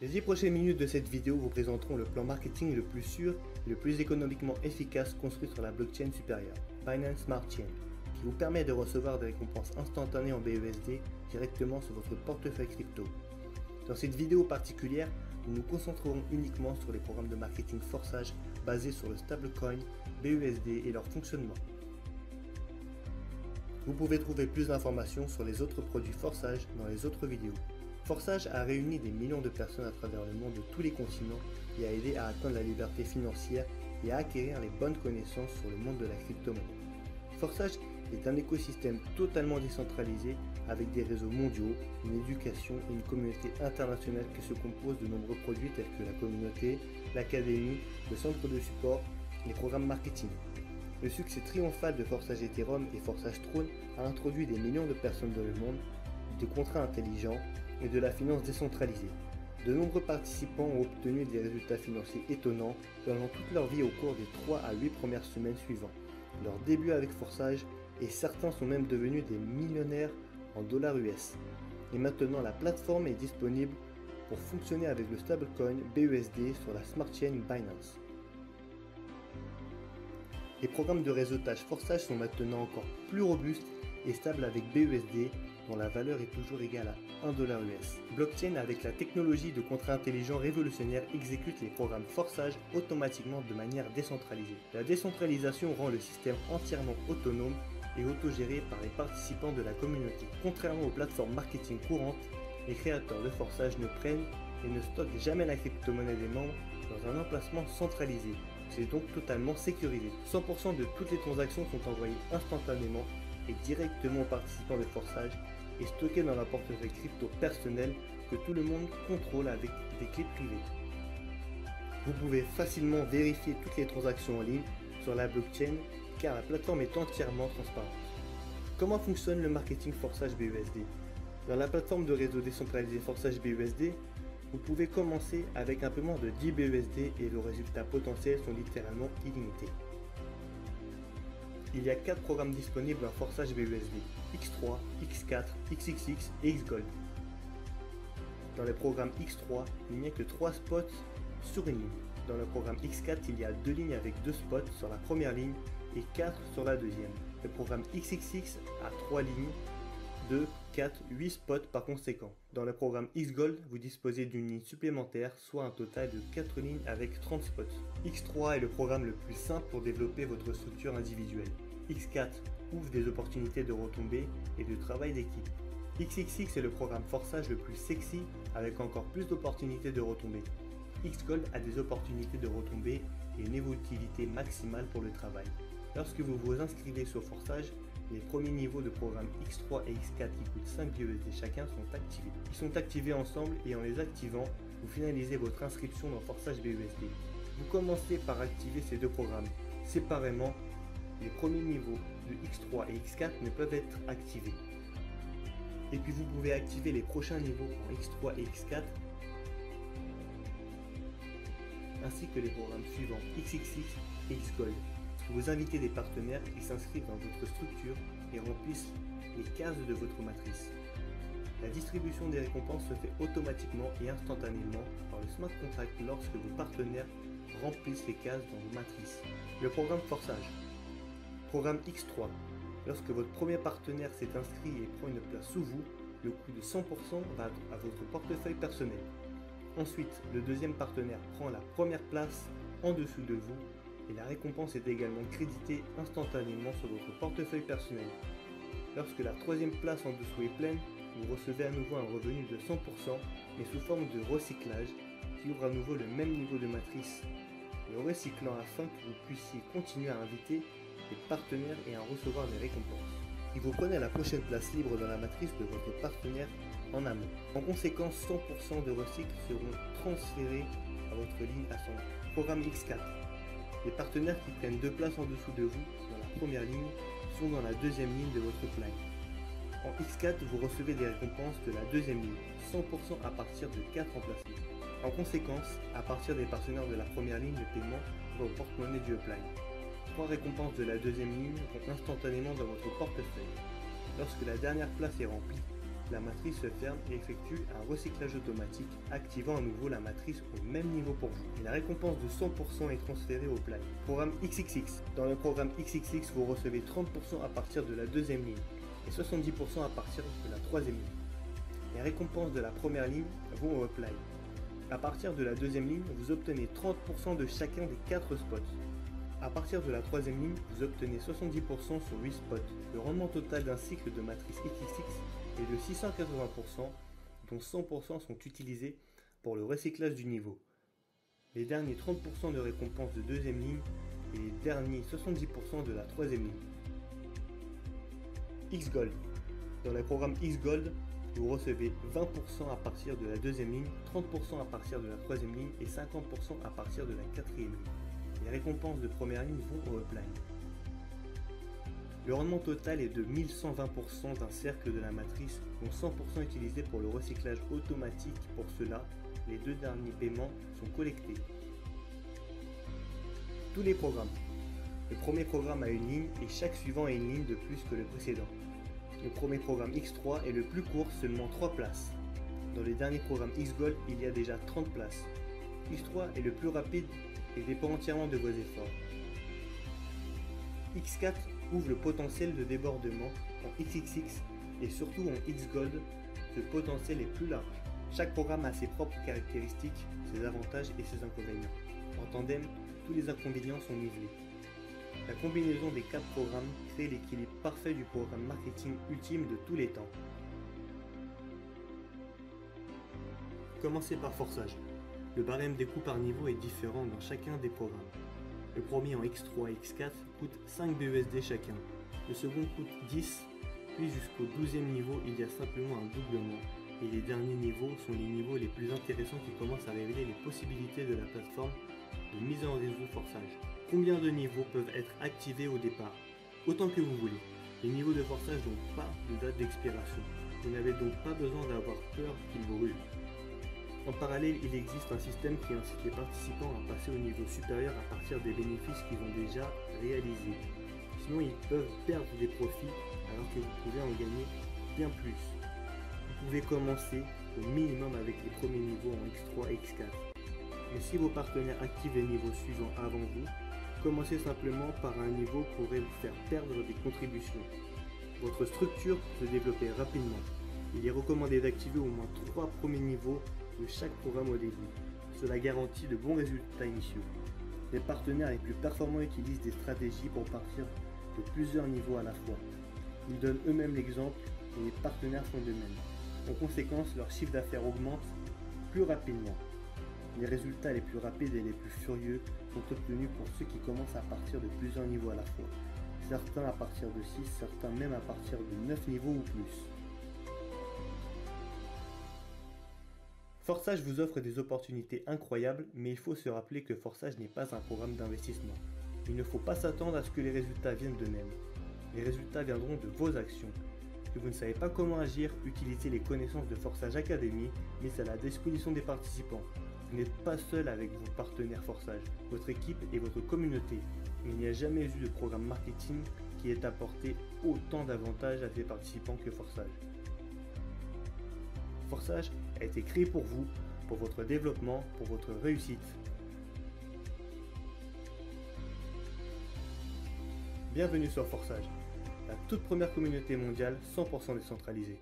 Les 10 prochaines minutes de cette vidéo vous présenteront le plan marketing le plus sûr et le plus économiquement efficace construit sur la blockchain supérieure, Binance Smart Chain, qui vous permet de recevoir des récompenses instantanées en BUSD directement sur votre portefeuille crypto. Dans cette vidéo particulière, nous nous concentrerons uniquement sur les programmes de marketing forçage basés sur le stablecoin BUSD et leur fonctionnement. Vous pouvez trouver plus d'informations sur les autres produits forçage dans les autres vidéos. Forçage a réuni des millions de personnes à travers le monde de tous les continents et a aidé à atteindre la liberté financière et à acquérir les bonnes connaissances sur le monde de la crypto-monnaie. Forçage est un écosystème totalement décentralisé avec des réseaux mondiaux, une éducation et une communauté internationale qui se compose de nombreux produits tels que la communauté, l'académie, le centre de support, les programmes marketing. Le succès triomphal de Forçage Ethereum et Forçage Tron a introduit des millions de personnes dans le monde, des contrats intelligents et de la finance décentralisée. De nombreux participants ont obtenu des résultats financiers étonnants pendant toute leur vie au cours des 3 à 8 premières semaines suivant leur début avec Forçage, et certains sont même devenus des millionnaires en dollars US. Et maintenant la plateforme est disponible pour fonctionner avec le stablecoin BUSD sur la smart chain Binance. Les programmes de réseautage Forçage sont maintenant encore plus robustes et stables avec BUSD dont la valeur est toujours égale à 1 dollar US. Blockchain avec la technologie de contrats intelligents révolutionnaires exécute les programmes Forçage automatiquement de manière décentralisée. La décentralisation rend le système entièrement autonome et autogéré par les participants de la communauté. Contrairement aux plateformes marketing courantes, les créateurs de Forçage ne prennent et ne stockent jamais la crypto-monnaie des membres dans un emplacement centralisé. C'est donc totalement sécurisé. 100% de toutes les transactions sont envoyées instantanément et directement aux participants de Forçage et stockées dans un portefeuille crypto personnel que tout le monde contrôle avec des clés privées. Vous pouvez facilement vérifier toutes les transactions en ligne sur la blockchain car la plateforme est entièrement transparente. Comment fonctionne le marketing Forçage BUSD? Dans la plateforme de réseau décentralisé Forçage BUSD, vous pouvez commencer avec un paiement de 10 BUSD et le résultat potentiel sont littéralement illimités. Il y a 4 programmes disponibles en Forçage BUSD, X3, X4, XXX et Xgold. Dans le programme X3, il n'y a que 3 spots sur une ligne. Dans le programme X4, il y a 2 lignes avec 2 spots sur la première ligne et 4 sur la deuxième. Le programme XXX a 3 lignes, 2, 4, 8 spots par conséquent. Dans le programme Xgold, vous disposez d'une ligne supplémentaire, soit un total de 4 lignes avec 30 spots. X3 est le programme le plus simple pour développer votre structure individuelle. X4 ouvre des opportunités de retombées et de travail d'équipe. XXX est le programme Forçage le plus sexy avec encore plus d'opportunités de retombées. Xgold a des opportunités de retombées et une évolutivité maximale pour le travail. Lorsque vous vous inscrivez sur Forçage, les premiers niveaux de programme X3 et X4 qui coûtent 5 BUSD chacun sont activés. Ils sont activés ensemble et en les activant, vous finalisez votre inscription dans Forçage BUSD. Vous commencez par activer ces deux programmes. Séparément, les premiers niveaux de X3 et X4 ne peuvent être activés. Et puis vous pouvez activer les prochains niveaux en X3 et X4 ainsi que les programmes suivants XXX et Xgold. Vous invitez des partenaires qui s'inscrivent dans votre structure et remplissent les cases de votre matrice. La distribution des récompenses se fait automatiquement et instantanément par le smart contract lorsque vos partenaires remplissent les cases dans vos matrices. Le programme Forçage. Programme X3. Lorsque votre premier partenaire s'est inscrit et prend une place sous vous, le coût de 100% va à votre portefeuille personnel. Ensuite, le deuxième partenaire prend la première place en dessous de vous et la récompense est également créditée instantanément sur votre portefeuille personnel. Lorsque la troisième place en dessous est pleine, vous recevez à nouveau un revenu de 100% mais sous forme de recyclage qui ouvre à nouveau le même niveau de matrice, le recyclant afin que vous puissiez continuer à inviter des partenaires et à recevoir des récompenses. Et vous prenez la prochaine place libre dans la matrice de votre partenaire en amont. En conséquence, 100% de recycles seront transférés à votre ligne à son programme X4. Les partenaires qui prennent 2 places en dessous de vous dans la première ligne sont dans la deuxième ligne de votre plan. En X4, vous recevez des récompenses de la deuxième ligne, 100% à partir de 4 emplacements. En conséquence, à partir des partenaires de la première ligne de paiement va au porte-monnaie du upline. 3 récompenses de la deuxième ligne vont instantanément dans votre portefeuille. Lorsque la dernière place est remplie, la matrice se ferme et effectue un recyclage automatique, activant à nouveau la matrice au même niveau pour vous. Et la récompense de 100% est transférée au play. Programme XXX. Dans le programme XXX, vous recevez 30% à partir de la deuxième ligne et 70% à partir de la troisième ligne. Les récompenses de la première ligne vont au upline. À partir de la deuxième ligne, vous obtenez 30% de chacun des 4 spots. À partir de la troisième ligne, vous obtenez 70% sur 8 spots. Le rendement total d'un cycle de matrice XXX est de 680%, dont 100% sont utilisés pour le recyclage du niveau. Les derniers 30% de récompenses de deuxième ligne et les derniers 70% de la troisième ligne. X-Gold. Dans le programme X-Gold, vous recevez 20% à partir de la deuxième ligne, 30% à partir de la troisième ligne et 50% à partir de la quatrième ligne. Les récompenses de première ligne vont au upline. Le rendement total est de 1120% d'un cercle de la matrice, dont 100% utilisé pour le recyclage automatique. Pour cela, les 2 derniers paiements sont collectés. Tous les programmes. Le premier programme a une ligne et chaque suivant a une ligne de plus que le précédent. Le premier programme X3 est le plus court, seulement 3 places. Dans les derniers programmes X-Gold, il y a déjà 30 places. X3 est le plus rapide et dépend entièrement de vos efforts. X4 ouvre le potentiel de débordement en XXX et surtout en X-Gold, ce potentiel est plus large. Chaque programme a ses propres caractéristiques, ses avantages et ses inconvénients. En tandem, tous les inconvénients sont nivelés. La combinaison des 4 programmes crée l'équilibre parfait du programme marketing ultime de tous les temps. Commencez par forçage. Le barème des coûts par niveau est différent dans chacun des programmes. Le premier en X3 et X4 coûte 5 BUSD chacun. Le second coûte 10, puis jusqu'au 12e niveau il y a simplement un doublement. Et les derniers niveaux sont les niveaux les plus intéressants qui commencent à révéler les possibilités de la plateforme de mise en réseau forçage. Combien de niveaux peuvent être activés au départ? Autant que vous voulez. Les niveaux de forçage n'ont pas de date d'expiration. Vous n'avez donc pas besoin d'avoir peur qu'ils brûlent. En parallèle, il existe un système qui incite les participants à passer au niveau supérieur à partir des bénéfices qu'ils ont déjà réalisés. Sinon, ils peuvent perdre des profits alors que vous pouvez en gagner bien plus. Vous pouvez commencer au minimum avec les premiers niveaux en X3 et X4. Mais si vos partenaires activent les niveaux suivants avant vous, commencez simplement par un niveau pourrait vous faire perdre des contributions. Votre structure peut se développer rapidement. Il est recommandé d'activer au moins 3 premiers niveaux de chaque programme au début. Cela garantit de bons résultats initiaux. Les partenaires les plus performants utilisent des stratégies pour partir de plusieurs niveaux à la fois. Ils donnent eux-mêmes l'exemple et les partenaires font de même. En conséquence, leur chiffre d'affaires augmente plus rapidement. Les résultats les plus rapides et les plus furieux sont obtenus pour ceux qui commencent à partir de plusieurs niveaux à la fois. Certains à partir de 6, certains même à partir de 9 niveaux ou plus. Forçage vous offre des opportunités incroyables, mais il faut se rappeler que Forçage n'est pas un programme d'investissement. Il ne faut pas s'attendre à ce que les résultats viennent d'eux-mêmes. Les résultats viendront de vos actions. Si vous ne savez pas comment agir, utilisez les connaissances de Forçage Academy, mises à la disposition des participants. Vous n'êtes pas seul avec vos partenaires Forçage, votre équipe et votre communauté. Il n'y a jamais eu de programme marketing qui ait apporté autant d'avantages à ses participants que Forçage. Forçage a été créé pour vous, pour votre développement, pour votre réussite. Bienvenue sur Forçage, la toute première communauté mondiale 100% décentralisée.